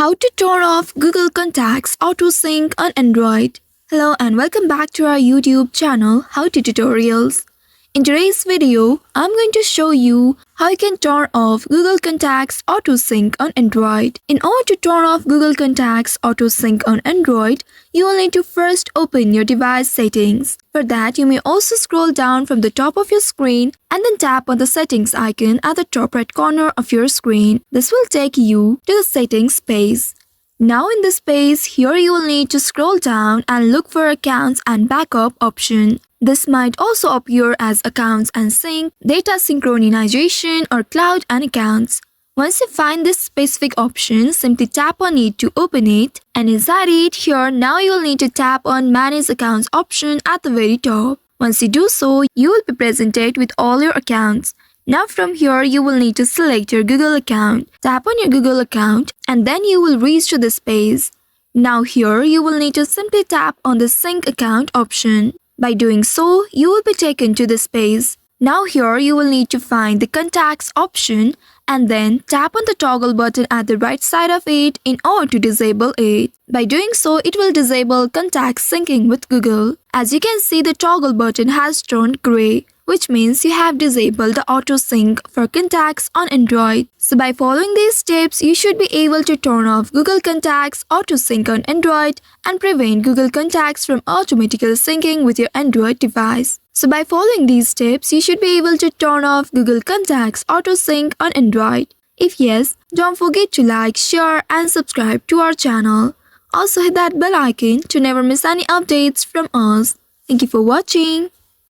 How to turn off Google Contacts Auto Sync on Android. Hello and welcome back to our YouTube channel How To Tutorials. In today's video, I'm going to show you how you can turn off Google Contacts Auto Sync on Android. In order to turn off Google Contacts Auto Sync on Android, you will need to first open your device settings. For that, you may also scroll down from the top of your screen and then tap on the settings icon at the top right corner of your screen. This will take you to the settings page. Now in this page, here you will need to scroll down and look for Accounts and Backup option. This might also appear as Accounts and Sync, Data Synchronization or Cloud and Accounts. Once you find this specific option, simply tap on it to open it. And inside it, here now you will need to tap on Manage Accounts option at the very top. Once you do so, you will be presented with all your accounts. Now from here, you will need to select your Google account. Tap on your Google account and then you will reach to this page. Now here, you will need to simply tap on the Sync Account option. By doing so, you will be taken to this page. Now here, you will need to find the Contacts option and then tap on the toggle button at the right side of it in order to disable it. By doing so, it will disable Contacts syncing with Google. As you can see, the toggle button has turned gray, which means you have disabled the auto sync for contacts on Android. So by following these steps, you should be able to turn off Google Contacts auto sync on Android and prevent Google Contacts from automatically syncing with your Android device. So by following these steps, you should be able to turn off Google Contacts auto sync on Android. If yes, don't forget to like, share and subscribe to our channel. Also hit that bell icon to never miss any updates from us. Thank you for watching.